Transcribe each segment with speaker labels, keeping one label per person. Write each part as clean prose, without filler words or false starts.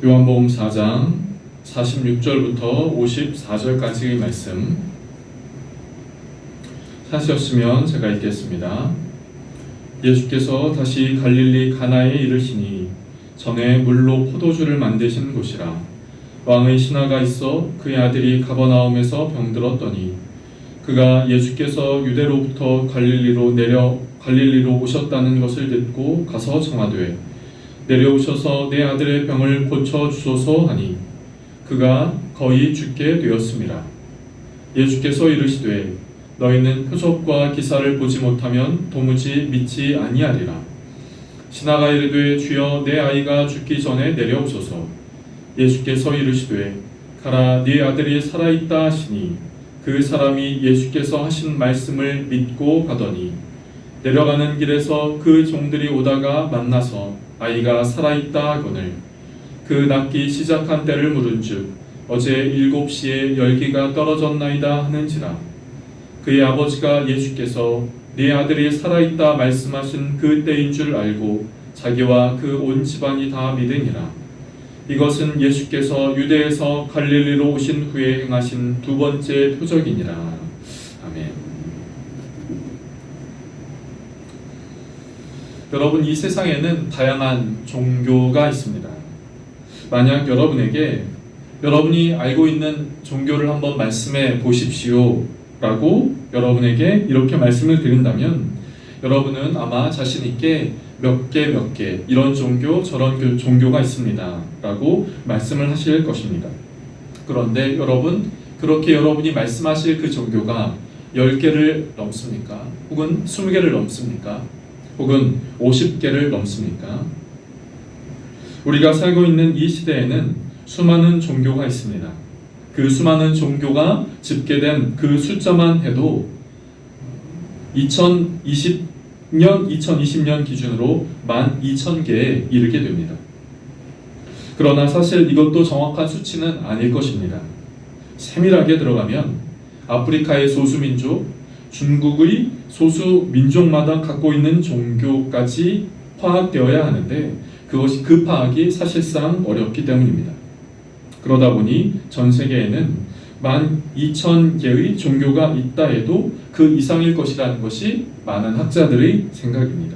Speaker 1: 요한복음 4장 46절부터 54절까지의 말씀 찾으셨으면 제가 읽겠습니다. 예수께서 다시 갈릴리 가나에 이르시니 전에 물로 포도주를 만드신 곳이라. 왕의 신하가 있어 그의 아들이 가버나움에서 병들었더니 그가 예수께서 유대로부터 갈릴리로 오셨다는 것을 듣고 가서 청하되 내려오셔서 내 아들의 병을 고쳐 주소서 하니 그가 거의 죽게 되었음이라. 예수께서 이르시되 너희는 표적과 기사를 보지 못하면 도무지 믿지 아니하리라. 신하가 이르되 주여 내 아이가 죽기 전에 내려오소서. 예수께서 이르시되 가라 네 아들이 살아있다 하시니 그 사람이 예수께서 하신 말씀을 믿고 가더니 내려가는 길에서 그 종들이 오다가 만나서 아이가 살아있다 하거늘 그 낫기 시작한 때를 물은즉 어제 7시에 열기가 떨어졌나이다 하는지라. 그의 아버지가 예수께서 네 아들이 살아있다 말씀하신 그 때인 줄 알고 자기와 그 온 집안이 다 믿으니라. 이것은 예수께서 유대에서 갈릴리로 오신 후에 행하신 두 번째 표적이니라. 아멘. 여러분, 이 세상에는 다양한 종교가 있습니다. 만약 여러분이 알고 있는 종교를 한번 말씀해 보십시오 라고 여러분에게 이렇게 말씀을 드린다면 여러분은 아마 자신 있게 몇 개 이런 종교 저런 종교가 있습니다 라고 말씀을 하실 것입니다. 그런데 여러분, 그렇게 여러분이 말씀하실 그 종교가 10개를 넘습니까? 혹은 20개를 넘습니까? 혹은 50개를 넘습니까? 우리가 살고 있는 이 시대에는 수많은 종교가 있습니다. 그 수많은 종교가 집계된 그 숫자만 해도 2020년 기준으로 12,000개에 이르게 됩니다. 그러나 사실 이것도 정확한 수치는 아닐 것입니다. 세밀하게 들어가면 아프리카의 소수민족, 중국의 소수민족마다 갖고 있는 종교까지 파악되어야 하는데 그 파악이 사실상 어렵기 때문입니다. 그러다 보니 전 세계에는 12,000개의 종교가 있다 해도 그 이상일 것이라는 것이 많은 학자들의 생각입니다.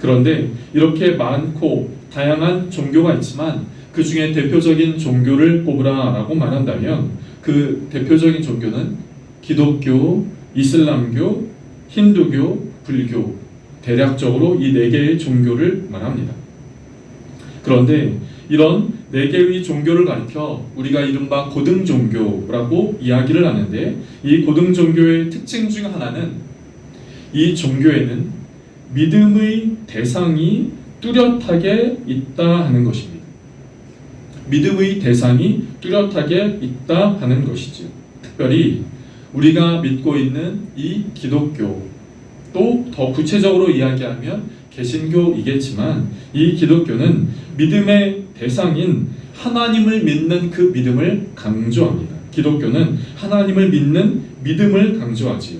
Speaker 1: 그런데 이렇게 많고 다양한 종교가 있지만 그 중에 대표적인 종교를 꼽으라라고 말한다면 그 대표적인 종교는 기독교, 이슬람교, 힌두교, 불교, 대략적으로 이 4개의 종교를 말합니다. 그런데 이런 4개의 종교를 가리켜 우리가 이른바 고등종교라고 이야기를 하는데 이 고등종교의 특징 중 하나는 이 종교에는 믿음의 대상이 뚜렷하게 있다 하는 것입니다. 믿음의 대상이 뚜렷하게 있다 하는 것이죠. 특별히 우리가 믿고 있는 이 기독교, 또 더 구체적으로 이야기하면 개신교이겠지만 이 기독교는 믿음의 대상인 하나님을 믿는 그 믿음을 강조합니다. 기독교는 하나님을 믿는 믿음을 강조하지요.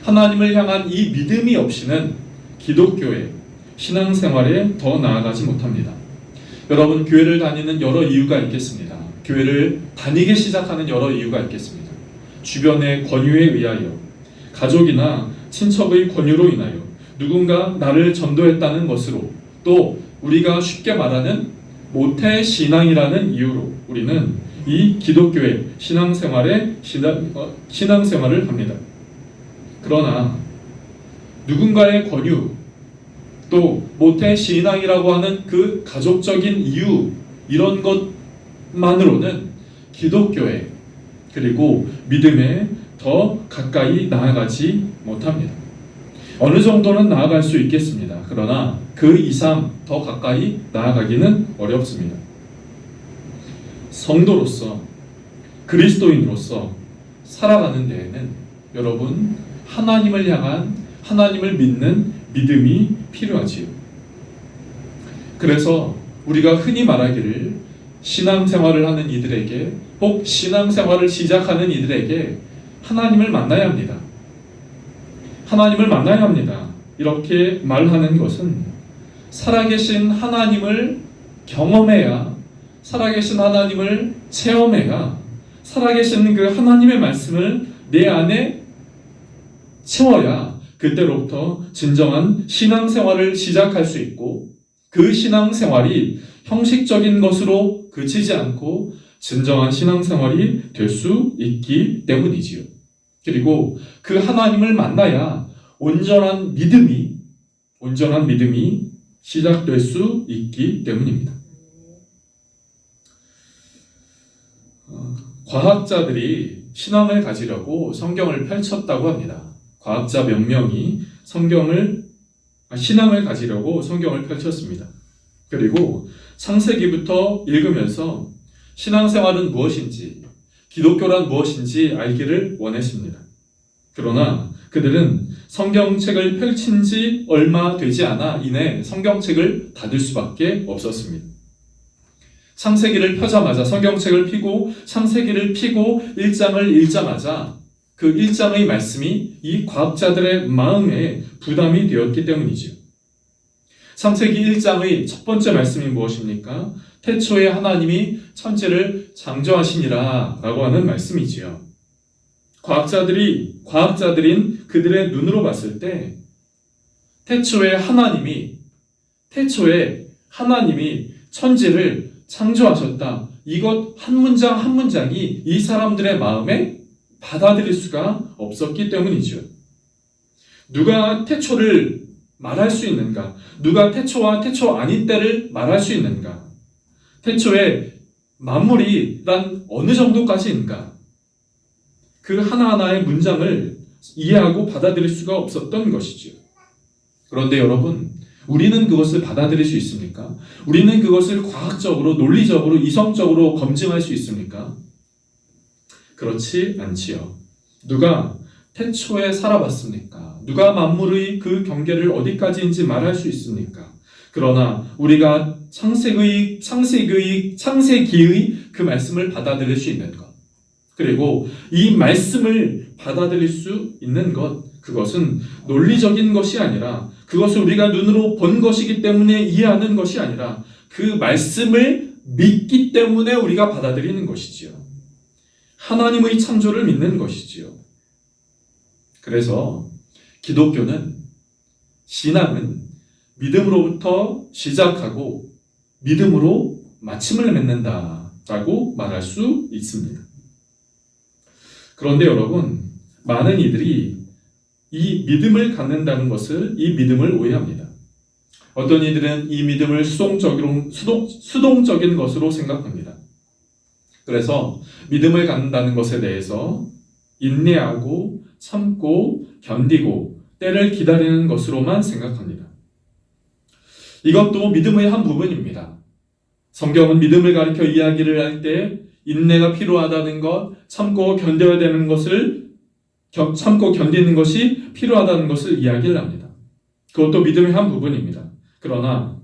Speaker 1: 하나님을 향한 이 믿음이 없이는 기독교의 신앙생활에 더 나아가지 못합니다. 여러분, 교회를 다니는 여러 이유가 있겠습니다. 교회를 다니게 시작하는 여러 이유가 있겠습니다. 주변의 권유에 의하여, 가족이나 친척의 권유로 인하여, 누군가 나를 전도했다는 것으로, 또 우리가 쉽게 말하는 모태신앙이라는 이유로 우리는 이 기독교의 신앙생활을 합니다. 그러나 누군가의 권유, 또 모태신앙이라고 하는 그 가족적인 이유, 이런 것만으로는 기독교에 그리고 믿음에 더 가까이 나아가지 못합니다. 어느 정도는 나아갈 수 있겠습니다. 그러나 그 이상 더 가까이 나아가기는 어렵습니다. 성도로서, 그리스도인으로서 살아가는 데에는 여러분, 하나님을 향한, 하나님을 믿는 믿음이 필요하지요. 그래서 우리가 흔히 말하기를 신앙생활을 하는 이들에게, 혹 신앙생활을 시작하는 이들에게 하나님을 만나야 합니다. 하나님을 만나야 합니다. 이렇게 말하는 것은 살아계신 하나님을 경험해야, 살아계신 하나님을 체험해야, 살아계신 그 하나님의 말씀을 내 안에 채워야 그때로부터 진정한 신앙생활을 시작할 수 있고, 그 신앙생활이 형식적인 것으로 그치지 않고 진정한 신앙생활이 될 수 있기 때문이지요. 그리고 그 하나님을 만나야 온전한 믿음이 시작될 수 있기 때문입니다. 과학자들이 신앙을 가지려고 성경을 펼쳤다고 합니다. 과학자 몇 명이 신앙을 가지려고 성경을 펼쳤습니다. 그리고 창세기부터 읽으면서 신앙생활은 무엇인지, 기독교란 무엇인지 알기를 원했습니다. 그러나 그들은 성경책을 펼친 지 얼마 되지 않아 이내 성경책을 닫을 수밖에 없었습니다. 창세기를 펴자마자, 성경책을 펴고 창세기를 펴고 1장을 읽자마자 그 1장의 말씀이 이 과학자들의 마음에 부담이 되었기 때문이지요. 창세기 1장의 첫 번째 말씀이 무엇입니까? 태초에 하나님이 천지를 창조하시니라 라고 하는 말씀이지요. 과학자들인 그들의 눈으로 봤을 때 태초에 하나님이 천지를 창조하셨다. 이것 한 문장 한 문장이 이 사람들의 마음에 받아들일 수가 없었기 때문이죠. 누가 태초를 말할 수 있는가? 누가 태초와 태초 아닌 때를 말할 수 있는가? 태초에 만물이 난 어느 정도까지인가? 그 하나하나의 문장을 이해하고 받아들일 수가 없었던 것이죠. 그런데 여러분, 우리는 그것을 받아들일 수 있습니까? 우리는 그것을 과학적으로, 논리적으로, 이성적으로 검증할 수 있습니까? 그렇지 않지요. 누가 태초에 살아봤습니까? 누가 만물의 그 경계를 어디까지인지 말할 수 있습니까? 그러나 우리가 창세기의 그 말씀을 받아들일 수 있는 것, 그리고 이 말씀을 받아들일 수 있는 것, 그것은 논리적인 것이 아니라, 그것을 우리가 눈으로 본 것이기 때문에 이해하는 것이 아니라 그 말씀을 믿기 때문에 우리가 받아들이는 것이지요. 하나님의 창조를 믿는 것이지요. 그래서 신앙은 믿음으로부터 시작하고 믿음으로 마침을 맺는다라고 말할 수 있습니다. 그런데 여러분, 많은 이들이 이 믿음을 갖는다는 것을, 이 믿음을 오해합니다. 어떤 이들은 이 믿음을 수동적인 것으로 생각합니다. 그래서 믿음을 갖는다는 것에 대해서 인내하고 참고 견디고 때를 기다리는 것으로만 생각합니다. 이것도 믿음의 한 부분입니다. 성경은 믿음을 가리켜 이야기를 할 때 인내가 필요하다는 것, 참고 견디는 것이 필요하다는 것을 이야기를 합니다. 그것도 믿음의 한 부분입니다. 그러나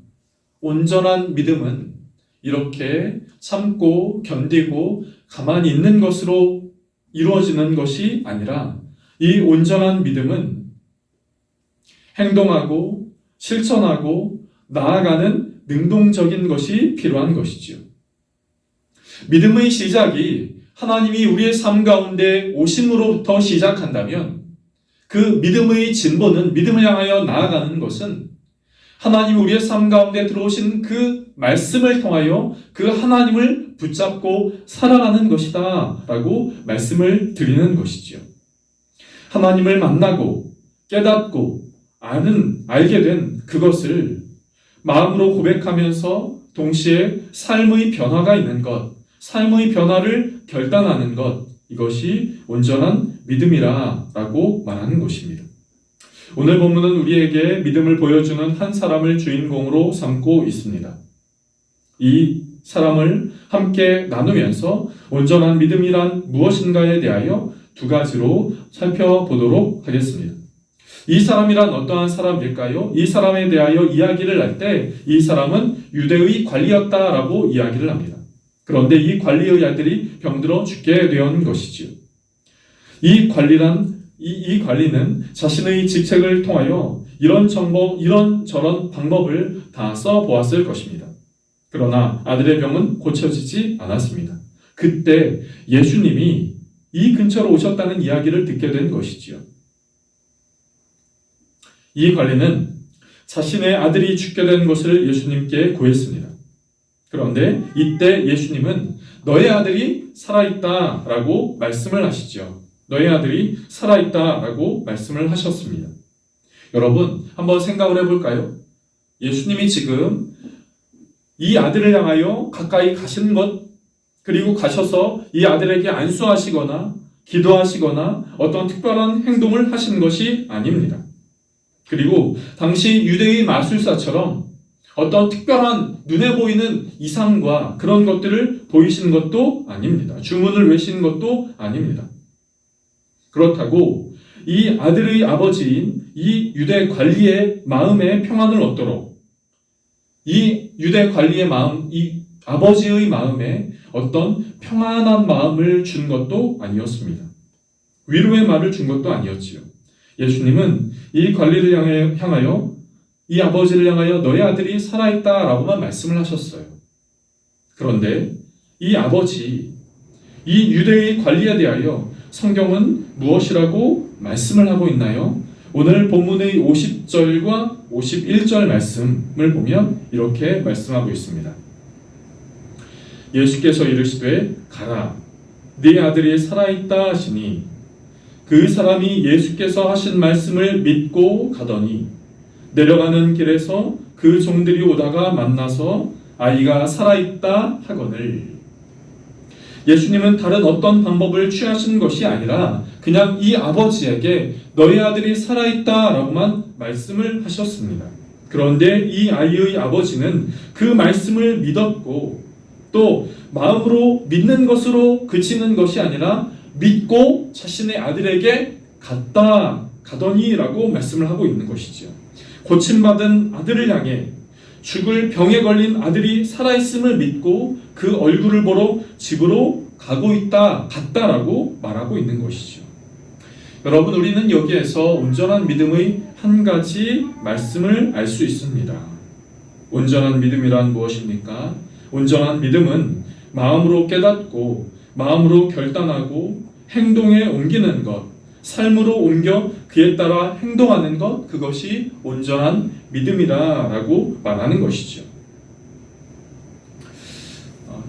Speaker 1: 온전한 믿음은 이렇게 참고 견디고 가만히 있는 것으로 이루어지는 것이 아니라, 이 온전한 믿음은 행동하고 실천하고 나아가는 능동적인 것이 필요한 것이지요. 믿음의 시작이 하나님이 우리의 삶 가운데 오심으로부터 시작한다면, 그 믿음의 진보는, 믿음을 향하여 나아가는 것은 하나님이 우리의 삶 가운데 들어오신 그 말씀을 통하여 그 하나님을 붙잡고 살아가는 것이다 라고 말씀을 드리는 것이지요. 하나님을 만나고 깨닫고 알게 된 그것을 마음으로 고백하면서 동시에 삶의 변화가 있는 것, 삶의 변화를 결단하는 것, 이것이 온전한 믿음이라고 말하는 것입니다. 오늘 본문은 우리에게 믿음을 보여주는 한 사람을 주인공으로 삼고 있습니다. 이 사람을 함께 나누면서 온전한 믿음이란 무엇인가에 대하여 두 가지로 살펴보도록 하겠습니다. 이 사람이란 어떠한 사람일까요? 이 사람에 대하여 이야기를 할 때 이 사람은 유대의 관리였다라고 이야기를 합니다. 그런데 이 관리의 아들이 병들어 죽게 된 것이지요. 이 관리는 자신의 직책을 통하여 이런저런 방법을 다 써보았을 것입니다. 그러나 아들의 병은 고쳐지지 않았습니다. 그때 예수님이 이 근처로 오셨다는 이야기를 듣게 된 것이지요. 이 관리는 자신의 아들이 죽게 된 것을 예수님께 고했습니다. 그런데 이때 예수님은 너의 아들이 살아있다라고 말씀을 하시죠. 너의 아들이 살아있다라고 말씀을 하셨습니다. 여러분, 한번 생각을 해볼까요? 예수님이 지금 이 아들을 향하여 가까이 가신 것, 그리고 가셔서 이 아들에게 안수하시거나 기도하시거나 어떤 특별한 행동을 하신 것이 아닙니다. 그리고 당시 유대의 마술사처럼 어떤 특별한 눈에 보이는 이상과 그런 것들을 보이신 것도 아닙니다. 주문을 외신 것도 아닙니다. 그렇다고 이 아들의 아버지인 이 유대 관리의 마음에 평안을 얻도록 이 유대 관리의 마음, 이 아버지의 마음에 어떤 평안한 마음을 준 것도 아니었습니다. 위로의 말을 준 것도 아니었지요. 예수님은 이 관리를 향하여 이 아버지를 향하여 너의 아들이 살아있다라고만 말씀을 하셨어요. 그런데 이 아버지, 이 유대의 관리에 대하여 성경은 무엇이라고 말씀을 하고 있나요? 오늘 본문의 50절과 51절 말씀을 보면 이렇게 말씀하고 있습니다. 예수께서 이르시되 가라, 네 아들이 살아있다 하시니 그 사람이 예수께서 하신 말씀을 믿고 가더니 내려가는 길에서 그 종들이 오다가 만나서 아이가 살아있다 하거늘. 예수님은 다른 어떤 방법을 취하신 것이 아니라 그냥 이 아버지에게 너희 아들이 살아있다 라고만 말씀을 하셨습니다. 그런데 이 아이의 아버지는 그 말씀을 믿었고 또 마음으로 믿는 것으로 그치는 것이 아니라 믿고 자신의 아들에게 가더니 라고 말씀을 하고 있는 것이죠. 고침받은 아들을 향해 죽을 병에 걸린 아들이 살아있음을 믿고 그 얼굴을 보러 집으로 갔다라고 말하고 있는 것이죠. 여러분, 우리는 여기에서 온전한 믿음의 한 가지 말씀을 알 수 있습니다. 온전한 믿음이란 무엇입니까? 온전한 믿음은 마음으로 깨닫고 마음으로 결단하고 행동에 옮기는 것, 삶으로 옮겨 그에 따라 행동하는 것, 그것이 온전한 믿음이다라고 말하는 것이죠.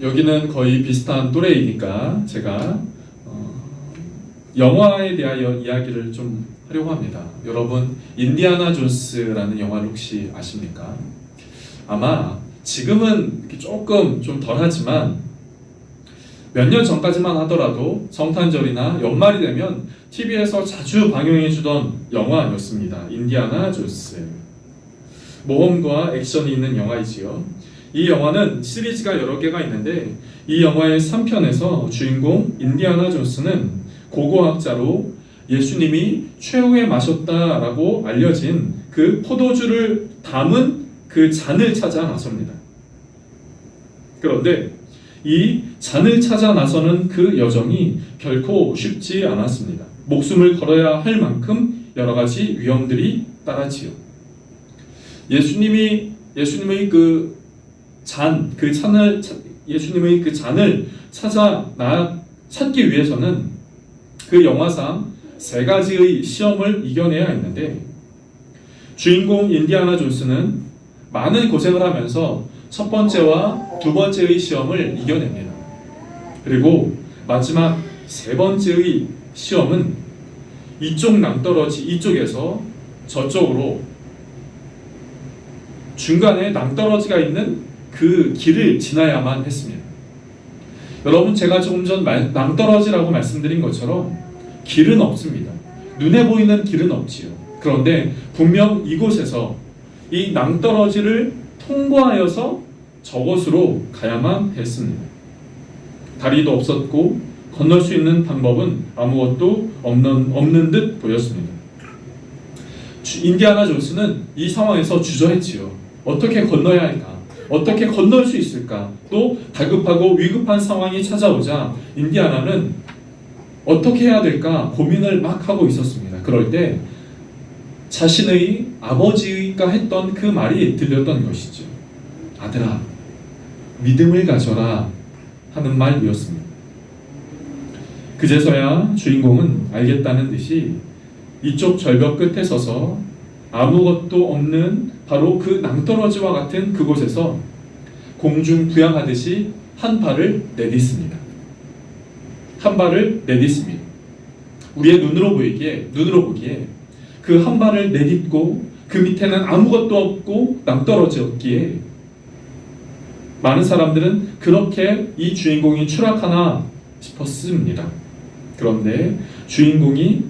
Speaker 1: 여기는 거의 비슷한 또래이니까 제가 영화에 대하여 이야기를 좀 하려고 합니다. 여러분, 인디아나 존스라는 영화를 혹시 아십니까? 아마 지금은 조금 좀 덜하지만 몇 년 전까지만 하더라도 성탄절이나 연말이 되면 TV에서 자주 방영해주던 영화였습니다. 인디아나 존스. 모험과 액션이 있는 영화이지요. 이 영화는 시리즈가 여러 개가 있는데 이 영화의 3편에서 주인공 인디아나 존스는 고고학자로 예수님이 최후에 마셨다라고 알려진 그 포도주를 담은 그 잔을 찾아 나섭니다. 그런데 이 잔을 찾아 나서는 그 여정이 결코 쉽지 않았습니다. 목숨을 걸어야 할 만큼 여러 가지 위험들이 따라지요. 예수님의 그 잔을 찾기 위해서는 그 영화상 세 가지의 시험을 이겨내야 했는데 주인공 인디아나 존스는 많은 고생을 하면서 첫 번째와 두 번째의 시험을 이겨냅니다. 그리고 마지막 세 번째의 시험은 이쪽에서 저쪽으로 중간에 낭떠러지가 있는 그 길을 지나야만 했습니다. 여러분, 제가 조금 전 낭떠러지라고 말씀드린 것처럼 길은 없습니다. 눈에 보이는 길은 없지요. 그런데 분명 이곳에서 이 낭떠러지를 통과하여서 저곳으로 가야만 했습니다. 다리도 없었고 건널 수 있는 방법은 아무것도 없는 듯 보였습니다. 인디아나 존스는 이 상황에서 주저했지요. 어떻게 건너야 할까? 어떻게 건널 수 있을까? 또 다급하고 위급한 상황이 찾아오자 인디아나는 어떻게 해야 될까 고민을 막 하고 있었습니다. 그럴 때 자신의 아버지가 했던 그 말이 들렸던 것이죠. 아들아, 믿음을 가져라 하는 말이었습니다. 그제서야 주인공은 알겠다는 듯이 이쪽 절벽 끝에 서서 아무것도 없는 바로 그 낭떠러지와 같은 그곳에서 공중 부양하듯이 한 발을 내딛습니다. 한 발을 내딛습니다. 우리의 눈으로 보기에 그 한 발을 내딛고 그 밑에는 아무것도 없고 낭떠러지였기에 많은 사람들은 그렇게 이 주인공이 추락하나 싶었습니다. 그런데 주인공이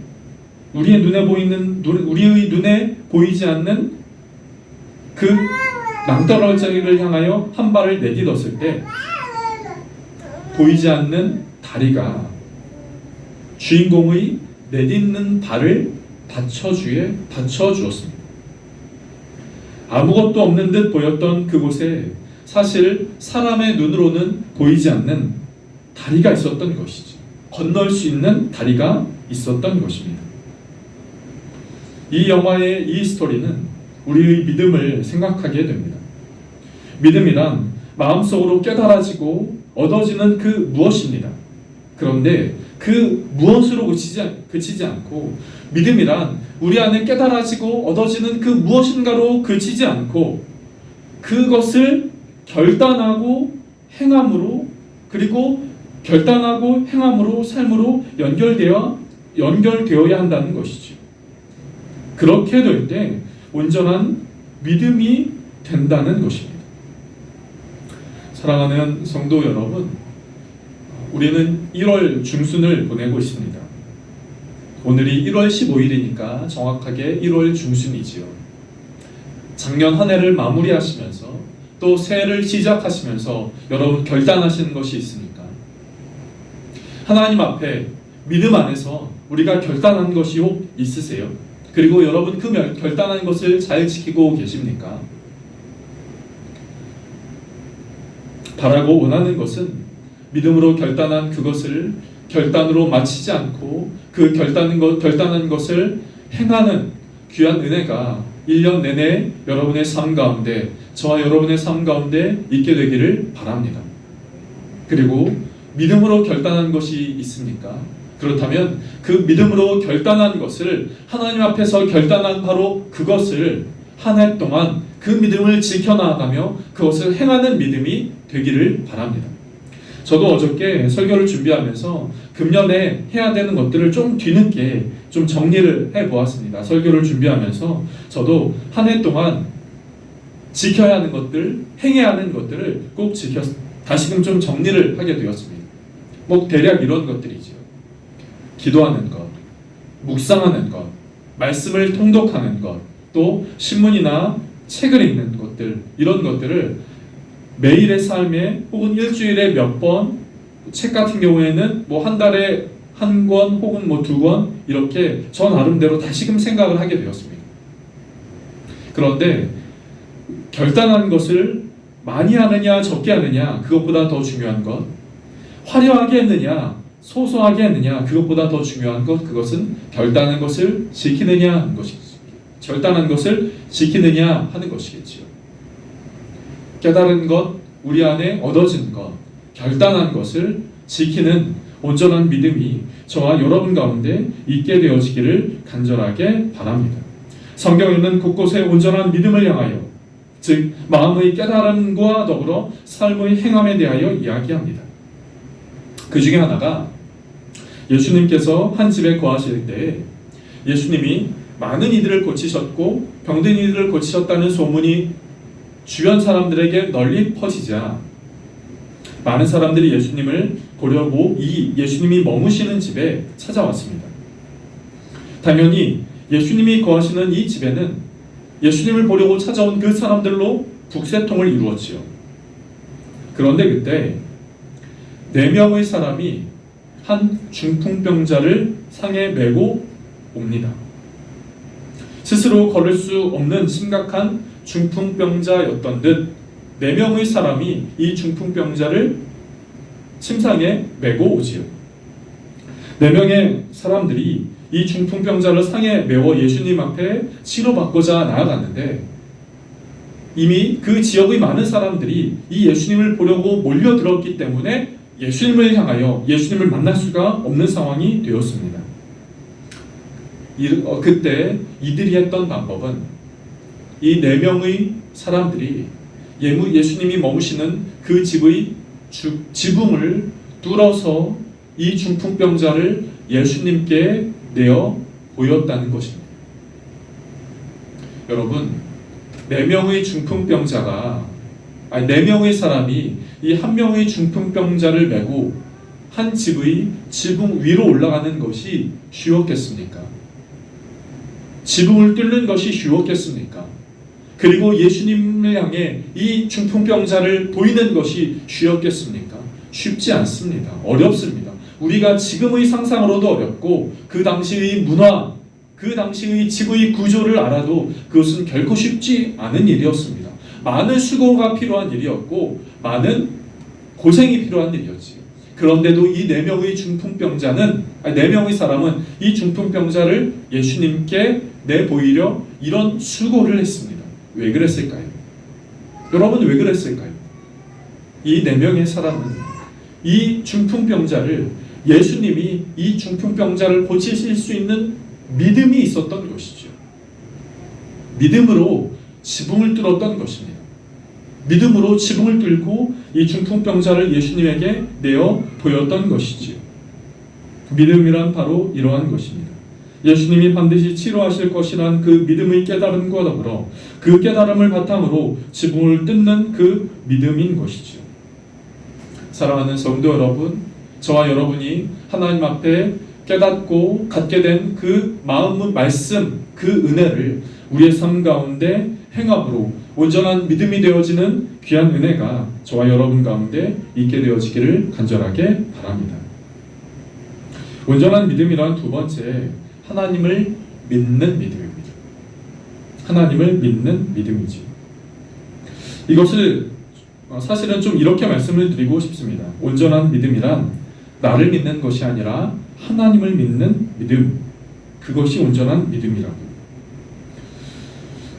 Speaker 1: 우리의 눈에 보이지 않는 그 낭떠러지를 향하여 한 발을 내딛었을 때 보이지 않는 다리가 주인공의 내딛는 발을 받쳐주었습니다. 아무것도 없는 듯 보였던 그곳에 사실 사람의 눈으로는 보이지 않는 다리가 있었던 것이죠. 건널 수 있는 다리가 있었던 것입니다. 이 영화의 이 스토리는 우리의 믿음을 생각하게 됩니다. 믿음이란 마음속으로 깨달아지고 얻어지는 그 무엇입니다. 그런데 그 무엇으로 그치지 않고 믿음이란 우리 안에 깨달아지고 얻어지는 그 무엇인가로 그치지 않고 그것을 결단하고 행함으로 그리고 결단하고 행함으로 삶으로 연결되어야 한다는 것이죠. 그렇게 될 때 온전한 믿음이 된다는 것입니다. 사랑하는 성도 여러분, 우리는 1월 중순을 보내고 있습니다. 오늘이 1월 15일이니까 정확하게 1월 중순이지요. 작년 한 해를 마무리하시면서 또 새해를 시작하시면서 여러분 결단하시는 것이 있습니까? 하나님 앞에 믿음 안에서 우리가 결단한 것이 혹 있으세요? 그리고 여러분 그 결단한 것을 잘 지키고 계십니까? 바라고 원하는 것은 믿음으로 결단한 그것을 결단으로 마치지 않고 그 결단한 것을 행하는 귀한 은혜가 1년 내내 여러분의 삶 가운데 저와 여러분의 삶 가운데 있게 되기를 바랍니다. 그리고 믿음으로 결단한 것이 있습니까? 그렇다면 그 믿음으로 결단한 것을 하나님 앞에서 결단한 바로 그것을 한 해 동안 그 믿음을 지켜나가며 그것을 행하는 믿음이 되기를 바랍니다. 저도 어저께 설교를 준비하면서 금년에 해야 되는 것들을 좀 뒤늦게 좀 정리를 해보았습니다. 설교를 준비하면서 저도 한 해 동안 지켜야 하는 것들, 행해야 하는 것들을 꼭 다시금 좀 정리를 하게 되었습니다. 뭐 대략 이런 것들이죠. 기도하는 것, 묵상하는 것, 말씀을 통독하는 것, 또 신문이나 책을 읽는 것들, 이런 것들을 매일의 삶에 혹은 일주일에 몇 번, 책 같은 경우에는 뭐 한 달에 한 권 혹은 뭐 2권 이렇게 저 나름대로 다시금 생각을 하게 되었습니다. 그런데 결단한 것을 많이 하느냐 적게 하느냐 그것보다 더 중요한 것, 화려하게 했느냐 소소하게 했느냐 그것보다 더 중요한 것, 그것은 결단한 것을 지키느냐 하는 것이겠죠. 결단한 것을 지키느냐 하는 것이겠지요. 깨달은 것, 우리 안에 얻어진 것, 결단한 것을 지키는 온전한 믿음이 저와 여러분 가운데 있게 되어지기를 간절하게 바랍니다. 성경에는 곳곳에 온전한 믿음을 향하여, 즉 마음의 깨달음과 더불어 삶의 행함에 대하여 이야기합니다. 그 중에 하나가 예수님께서 한 집에 거하실 때 예수님이 많은 이들을 고치셨고 병든 이들을 고치셨다는 소문이 주변 사람들에게 널리 퍼지자 많은 사람들이 예수님을 보려고 이 예수님이 머무시는 집에 찾아왔습니다. 당연히 예수님이 거하시는 이 집에는 예수님을 보려고 찾아온 그 사람들로 북새통을 이루었지요. 그런데 그때 4명의 사람이 한 중풍병자를 상에 메고 옵니다. 스스로 걸을 수 없는 심각한 중풍병자였던 듯 4명의 사람이 이 중풍병자를 침상에 메고 오지요. 4명의 사람들이 이 중풍병자를 상에 메워 예수님 앞에 치료받고자 나아갔는데 이미 그 지역의 많은 사람들이 이 예수님을 보려고 몰려들었기 때문에 예수님을 향하여 예수님을 만날 수가 없는 상황이 되었습니다. 그때 이들이 했던 방법은 이 4명의 사람들이 예수님이 머무시는 그 집의 지붕을 뚫어서 이 중풍병자를 예수님께 내어 보였다는 것입니다. 여러분, 4명의 중풍병자가 4명의 사람이 이 한 명의 중풍병자를 메고 한 집의 지붕 위로 올라가는 것이 쉬웠겠습니까? 지붕을 뚫는 것이 쉬웠겠습니까? 그리고 예수님을 향해 이 중풍병자를 보이는 것이 쉬웠겠습니까? 쉽지 않습니다. 어렵습니다. 우리가 지금의 상상으로도 어렵고 그 당시의 문화, 그 당시의 집의 구조를 알아도 그것은 결코 쉽지 않은 일이었습니다. 많은 수고가 필요한 일이었고 많은 고생이 필요한 일이었지. 그런데도 이 4명의 중풍병자는 4명의 사람은 이 중풍병자를 예수님께 내보이려 이런 수고를 했습니다. 왜 그랬을까요? 여러분, 왜 그랬을까요? 이 4명의 사람은 이 중풍병자를 예수님이 이 중풍병자를 고치실 수 있는 믿음이 있었던 것이죠. 믿음으로 지붕을 뚫었던 것입니다. 믿음으로 지붕을 뚫고 이 중풍병자를 예수님에게 내어 보였던 것이지요. 믿음이란 바로 이러한 것입니다. 예수님이 반드시 치료하실 것이란 그 믿음의 깨달음과 더불어 그 깨달음을 바탕으로 지붕을 뜯는 그 믿음인 것이죠. 사랑하는 성도 여러분, 저와 여러분이 하나님 앞에 깨닫고 갖게 된 그 마음의 말씀, 그 은혜를 우리의 삶 가운데 행함으로 온전한 믿음이 되어지는 귀한 은혜가 저와 여러분 가운데 있게 되어지기를 간절하게 바랍니다. 온전한 믿음이란 두 번째, 하나님을 믿는 믿음입니다. 하나님을 믿는 믿음이지. 이것을 사실은 좀 이렇게 말씀을 드리고 싶습니다. 온전한 믿음이란 나를 믿는 것이 아니라 하나님을 믿는 믿음, 그것이 온전한 믿음이라고.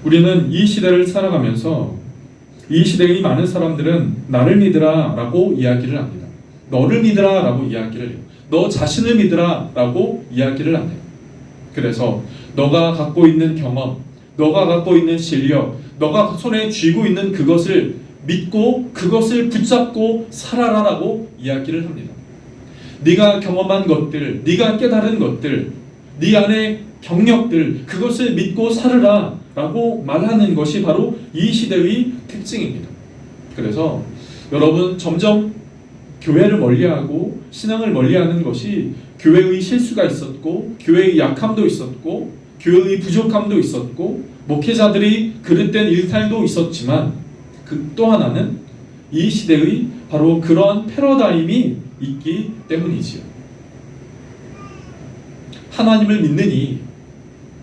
Speaker 1: 우리는 이 시대를 살아가면서 이 시대의 많은 사람들은 나를 믿으라 라고 이야기를 합니다. 너를 믿으라 라고 이야기를 해요. 너 자신을 믿으라 라고 이야기를 안 해요. 그래서 너가 갖고 있는 경험, 너가 갖고 있는 실력, 너가 손에 쥐고 있는 그것을 믿고 그것을 붙잡고 살아라 라고 이야기를 합니다. 네가 경험한 것들, 네가 깨달은 것들, 네 안에 경력들, 그것을 믿고 살으라 라고 말하는 것이 바로 이 시대의 특징입니다. 그래서 여러분, 점점 교회를 멀리하고 신앙을 멀리하는 것이 교회의 실수가 있었고, 교회의 약함도 있었고, 교회의 부족함도 있었고, 목회자들이 그릇된 일탈도 있었지만, 그 또 하나는 이 시대의 바로 그러한 패러다임이 있기 때문이지요. 하나님을 믿느니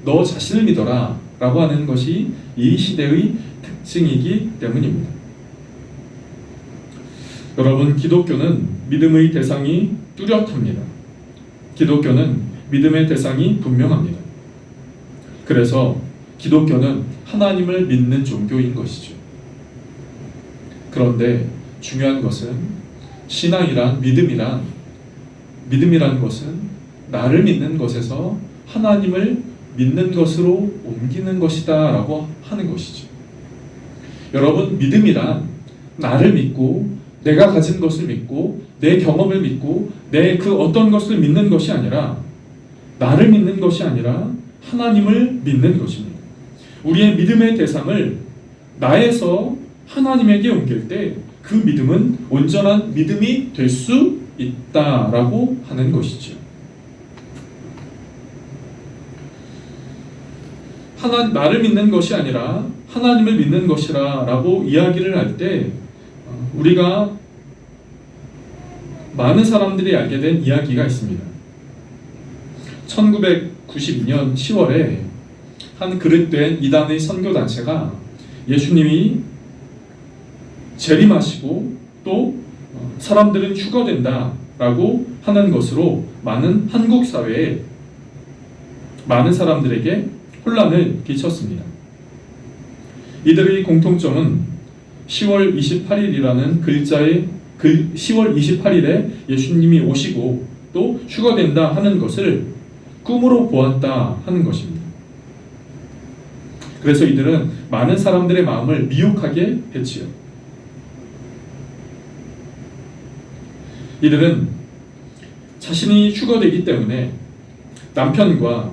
Speaker 1: 너 자신을 믿어라 라고 하는 것이 이 시대의 특징이기 때문입니다. 여러분, 기독교는 믿음의 대상이 뚜렷합니다. 기독교는 믿음의 대상이 분명합니다. 그래서 기독교는 하나님을 믿는 종교인 것이죠. 그런데 중요한 것은 신앙이란 믿음이란 것은 나를 믿는 것에서 하나님을 믿는 것으로 옮기는 것이다 라고 하는 것이죠. 여러분, 믿음이란 나를 믿고 내가 가진 것을 믿고 내 경험을 믿고 내 그 어떤 것을 믿는 것이 아니라, 나를 믿는 것이 아니라 하나님을 믿는 것입니다. 우리의 믿음의 대상을 나에서 하나님에게 옮길 때 그 믿음은 온전한 믿음이 될 수 있다라고 하는 것이죠. 나를 믿는 것이 아니라 하나님을 믿는 것이라 라고 이야기를 할 때 우리가 많은 사람들이 알게 된 이야기가 있습니다. 1992년 10월에 한 그릇된 이단의 선교단체가 예수님이 재림하시고 또 사람들은 휴거된다 라고 하는 것으로 많은 한국 사회에 많은 사람들에게 혼란을 끼쳤습니다. 이들의 공통점은 10월 28일이라는 글자의 10월 28일에 예수님이 오시고 또 휴거된다 하는 것을 꿈으로 보았다 하는 것입니다. 그래서 이들은 많은 사람들의 마음을 미혹하게 했지요. 이들은 자신이 휴거되기 때문에 남편과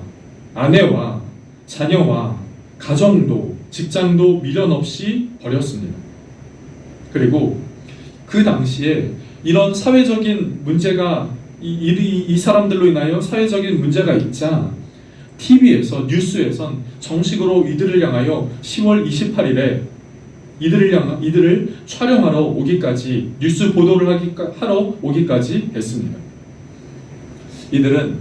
Speaker 1: 아내와 자녀와 가정도 직장도 미련 없이 버렸습니다. 그리고 그 당시에 이런 사회적인 문제가 이 사람들로 인하여 사회적인 문제가 있자 TV에서 뉴스에선 정식으로 이들을 향하여 10월 28일에 이들을 촬영하러 오기까지 뉴스 보도를 하러 오기까지 했습니다. 이들은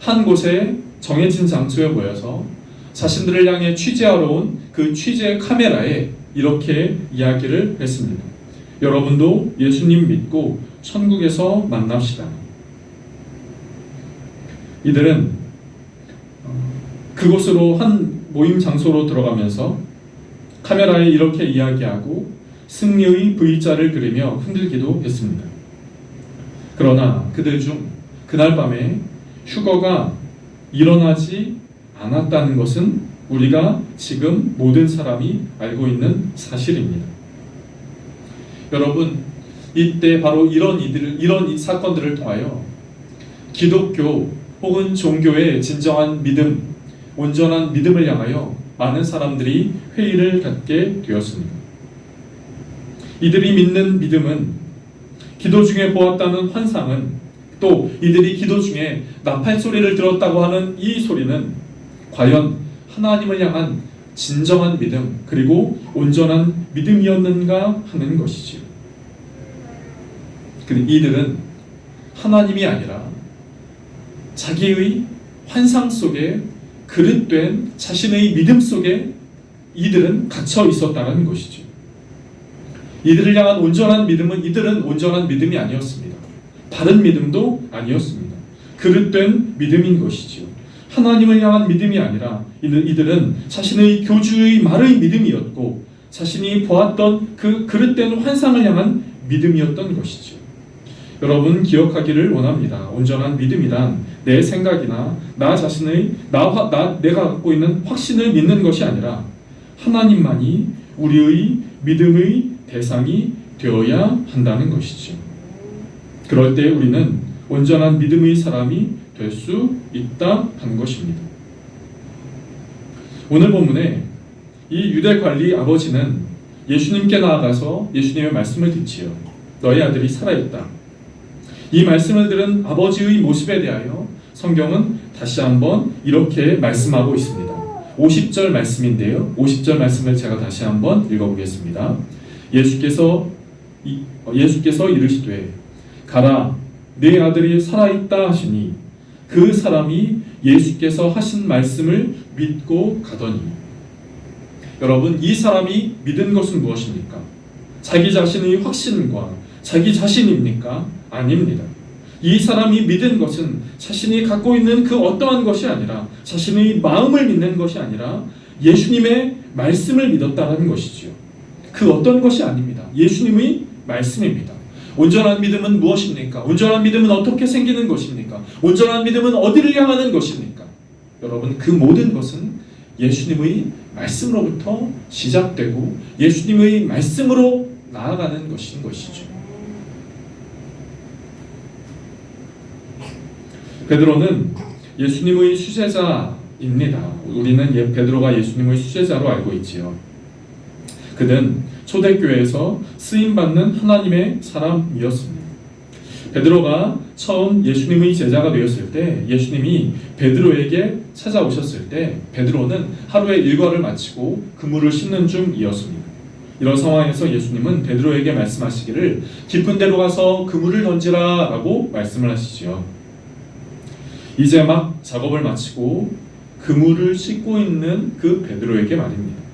Speaker 1: 한 곳에 정해진 장소에 모여서 자신들을 향해 취재하러 온 그 취재 카메라에 이렇게 이야기를 했습니다. 여러분도 예수님 믿고 천국에서 만납시다. 이들은 그곳으로 한 모임 장소로 들어가면서 카메라에 이렇게 이야기하고 승리의 V자를 그리며 흔들기도 했습니다. 그러나 그들 중 그날 밤에 휴거가 일어나지 않았다는 것은 우리가 지금 모든 사람이 알고 있는 사실입니다. 여러분, 이때 바로 이런 사건들을 통하여 기독교 혹은 종교의 진정한 믿음, 온전한 믿음을 향하여 많은 사람들이 회의를 갖게 되었습니다. 이들이 믿는 믿음은 기도 중에 보았다는 환상은 또 이들이 기도 중에 나팔 소리를 들었다고 하는 이 소리는 과연 하나님을 향한 진정한 믿음 그리고 온전한 믿음이었는가 하는 것이지요. 이들은 하나님이 아니라 자기의 환상 속에 그릇된 자신의 믿음 속에 이들은 갇혀 있었다는 것이죠. 이들을 향한 온전한 믿음은 이들은 온전한 믿음이 아니었습니다. 바른 믿음도 아니었습니다. 그릇된 믿음인 것이지요. 하나님을 향한 믿음이 아니라 이들은 자신의 교주의 말의 믿음이었고 자신이 보았던 그 그릇된 환상을 향한 믿음이었던 것이죠. 여러분 기억하기를 원합니다. 온전한 믿음이란 내 생각이나 나 자신의 내가 갖고 있는 확신을 믿는 것이 아니라 하나님만이 우리의 믿음의 대상이 되어야 한다는 것이죠. 그럴 때 우리는 온전한 믿음의 사람이 될 수 있다 하는 것입니다. 오늘 본문에 이 유대 관리 아버지는 예수님께 나아가서 예수님의 말씀을 듣지요. 너희 아들이 살아있다. 이 말씀을 들은 아버지의 모습에 대하여 성경은 다시 한번 이렇게 말씀하고 있습니다. 50절 말씀인데요. 50절 말씀을 제가 다시 한번 읽어보겠습니다. 예수께서 이르시되 가라 네 아들이 살아있다 하시니 그 사람이 예수께서 하신 말씀을 믿고 가더니. 여러분 이 사람이 믿은 것은 무엇입니까? 자기 자신의 확신과 자기 자신입니까? 아닙니다. 이 사람이 믿은 것은 자신이 갖고 있는 그 어떠한 것이 아니라 자신의 마음을 믿는 것이 아니라 예수님의 말씀을 믿었다는 것이지요. 그 어떤 것이 아닙니다. 예수님의 말씀입니다. 온전한 믿음은 무엇입니까? 온전한 믿음은 어떻게 생기는 것입니까? 온전한 믿음은 어디를 향하는 것입니까? 여러분 그 모든 것은 예수님의 말씀으로부터 시작되고 예수님의 말씀으로 나아가는 것인 것이죠. 베드로는 예수님의 수제자입니다. 우리는 베드로가 예수님의 수제자로 알고 있지요. 그는 초대교회에서 쓰임받는 하나님의 사람이었습니다. 베드로가 처음 예수님의 제자가 되었을 때 예수님이 베드로에게 찾아오셨을 때 베드로는 하루의 일과를 마치고 그물을 씻는 중이었습니다. 이런 상황에서 예수님은 베드로에게 말씀하시기를 깊은 데로 가서 그물을 던지라 라고 말씀을 하시지요. 이제 막 작업을 마치고 그물을 씻고 있는 그 베드로에게 말입니다.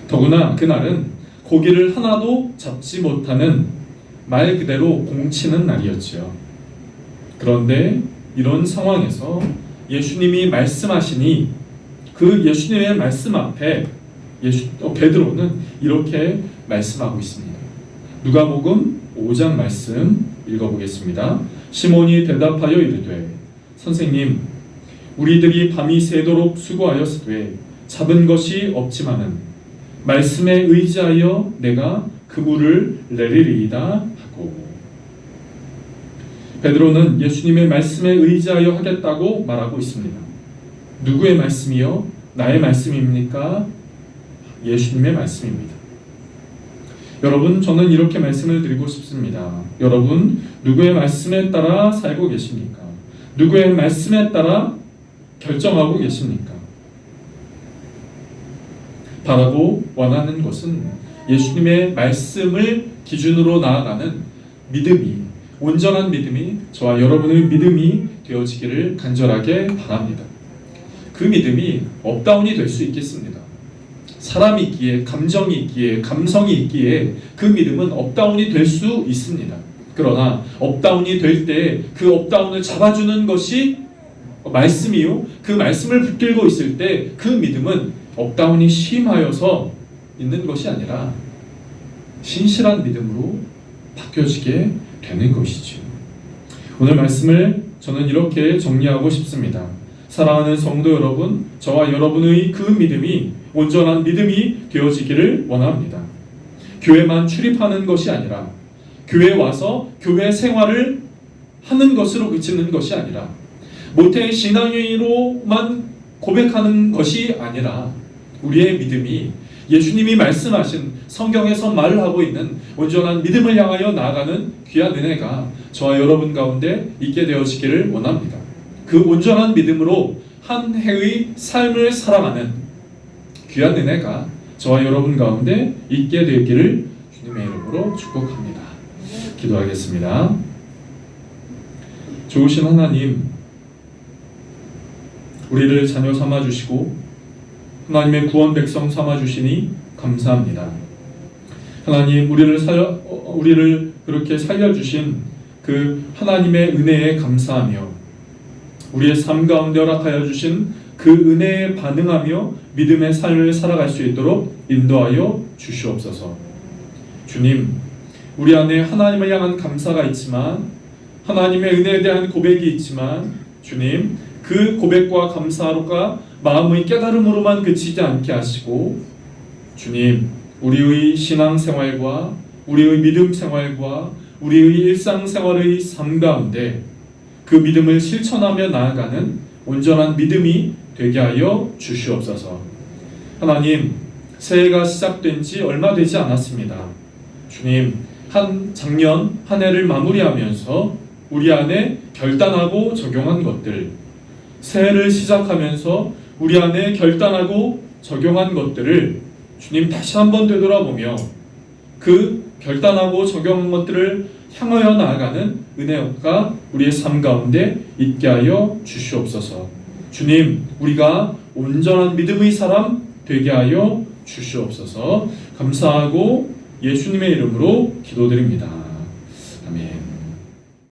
Speaker 1: 더구나 그날은 고기를 하나도 잡지 못하는 말 그대로 공치는 날이었지요. 그런데 이런 상황에서 예수님이 말씀하시니 그 예수님의 말씀 앞에 베드로는 이렇게 말씀하고 있습니다. 누가복음 5장 말씀 읽어보겠습니다. 시몬이 대답하여 이르되 선생님, 우리들이 밤이 새도록 수고하였으되 잡은 것이 없지만은 말씀에 의지하여 내가 그물을 내리리이다 하고, 베드로는 예수님의 말씀에 의지하여 하겠다고 말하고 있습니다. 누구의 말씀이요? 나의 말씀입니까? 예수님의 말씀입니다. 여러분, 저는 이렇게 말씀을 드리고 싶습니다. 여러분, 누구의 말씀에 따라 살고 계십니까? 누구의 말씀에 따라 결정하고 계십니까? 바라고 원하는 것은 예수님의 말씀을 기준으로 나아가는 믿음이, 온전한 믿음이 저와 여러분의 믿음이 되어지기를 간절하게 바랍니다. 그 믿음이 업다운이 될 수 있겠습니다. 사람이 있기에, 감정이 있기에, 감성이 있기에 그 믿음은 업다운이 될 수 있습니다. 그러나 업다운이 될 때 그 업다운을 잡아주는 것이 말씀이요, 그 말씀을 붙들고 있을 때 그 믿음은 업다운이 심하여서 있는 것이 아니라 신실한 믿음으로 바뀌어지게 되는 것이죠. 오늘 말씀을 저는 이렇게 정리하고 싶습니다. 사랑하는 성도 여러분, 저와 여러분의 그 믿음이 온전한 믿음이 되어지기를 원합니다. 교회만 출입하는 것이 아니라, 교회 와서 교회 생활을 하는 것으로 그치는 것이 아니라, 모태 신앙인으로만 고백하는 것이 아니라, 우리의 믿음이 예수님이 말씀하신 성경에서 말을 하고 있는 온전한 믿음을 향하여 나아가는 귀한 은혜가 저와 여러분 가운데 있게 되어지기를 원합니다. 그 온전한 믿음으로 한 해의 삶을 살아가는 귀한 은혜가 저와 여러분 가운데 있게 되기를 주님의 이름으로 축복합니다. 기도하겠습니다. 좋으신 하나님, 우리를 자녀 삼아주시고 하나님의 구원 백성 삼아주시니 감사합니다. 하나님, 우리를 그렇게 살려주신 그 하나님의 은혜에 감사하며 우리의 삶 가운데 허락하여 주신 그 은혜에 반응하며 믿음의 삶을 살아갈 수 있도록 인도하여 주시옵소서. 주님, 우리 안에 하나님을 향한 감사가 있지만, 하나님의 은혜에 대한 고백이 있지만, 주님, 그 고백과 감사로가 마음의 깨달음으로만 그치지 않게 하시고, 주님, 우리의 신앙생활과 우리의 믿음 생활과 우리의 일상생활의 삶 가운데 그 믿음을 실천하며 나아가는 온전한 믿음이 되게 하여 주시옵소서. 하나님, 새해가 시작된 지 얼마 되지 않았습니다. 주님, 작년 한 해를 마무리하면서 우리 안에 결단하고 적용한 것들, 새해를 시작하면서 우리 안에 결단하고 적용한 것들을 주님 다시 한번 되돌아보며 그 결단하고 적용한 것들을 향하여 나아가는 은혜가 우리의 삶 가운데 있게 하여 주시옵소서. 주님, 우리가 온전한 믿음의 사람 되게 하여 주시옵소서. 감사하고 예수님의 이름으로 기도드립니다. 아멘.